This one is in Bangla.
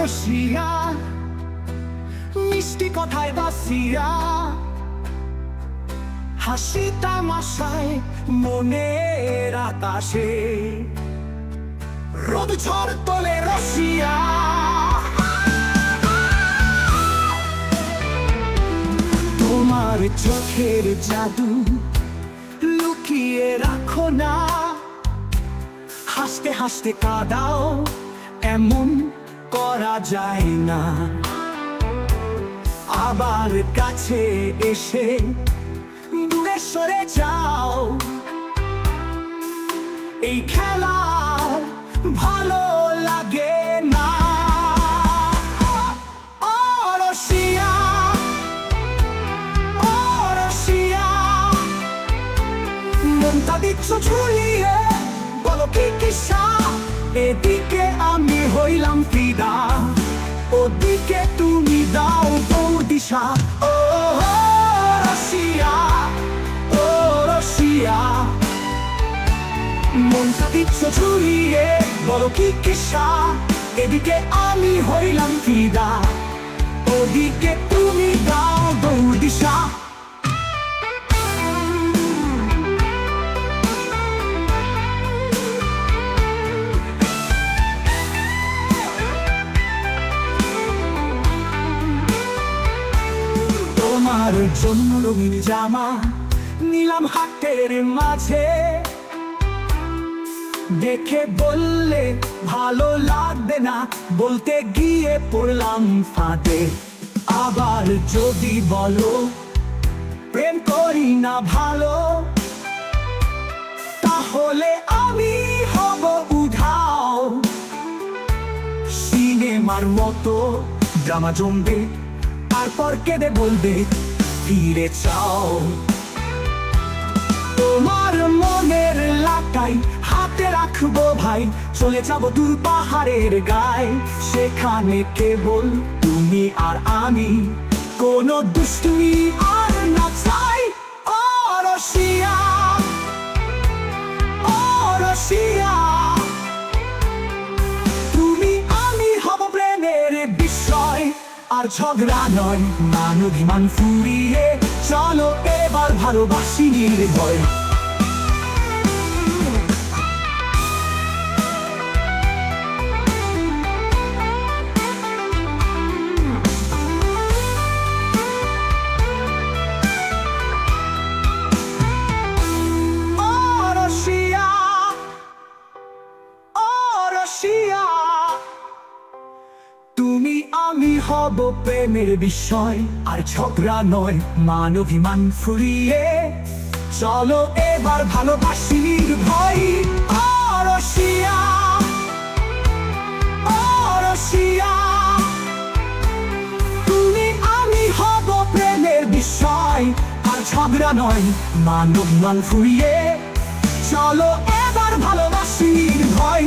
রসিয়া মিষ্টি কথায় বাসিয়া হাসি তামাশায় মনের আকাশে রোদ ঝড় তোলে রসিয়া তোমার চোখের জাদু লুকিয়ে রাখো না হাসতে হাসতে কাঁদাও এমন করা যায় না আবার কাছে এসে দূরে সরে যাও এই খেলা ভালো লাগে না ও রসিয়া ও রসিয়া মনটা দিচ্ছ ঝুলিয়ে বলো কি কিসা এদিকে আমি হইলাম ফিদা ওদিকে তুমি দাও দৌড় দিশা ও রসিয়া ও রসিয়া মনটা দিচ্ছ ঝুলিয়ে বলো কি কিসা এদিকে আমি হইলাম ফিদা ওদিকে তুমি দাও দৌড় দিশা তোমার জন্য রঙিন জামা নিলাম হাতের মাঝে দেখে বললে ভালো লাগবে না বলতে গিয়ে পড়লাম ফাঁদে আবার যদি বলো প্রেম করি না ভালো তাহলে আমি হব উধাও সিনেমার মতো ড্রামা জমবে তারপর কেঁদে বলবে ফিরে চাও তোমার মনের লাটাই হাতে রাখবো ভাই চলে যাবো দূর পাহাড়ের গায়ে সেখানে কেবল তুমি আর আমি কোনো দুষ্টুমি আর না চাই ও রসিয়া ও রসিয়া তুমি আমি হব প্রেমের বিষয় আর ঝগড়া নয় মান অভিমান ফুরিয়ে চলো এবার ভালোবাসি নির্ভয় ও রসিয়া ও রসিয়া তুমি আমি হব প্রেমের বিষয় আর ঝগড়া নয় মান অভিমান ফুরিয়ে চলো এবার ভালোবাসি নির্ভয় ও রসিয়া ও রসিয়া তুমি আমি হব প্রেমের বিষয় আর ঝগড়া নয় মান অভিমান ফুরিয়ে চলো এবার ভালোবাসি নির্ভয়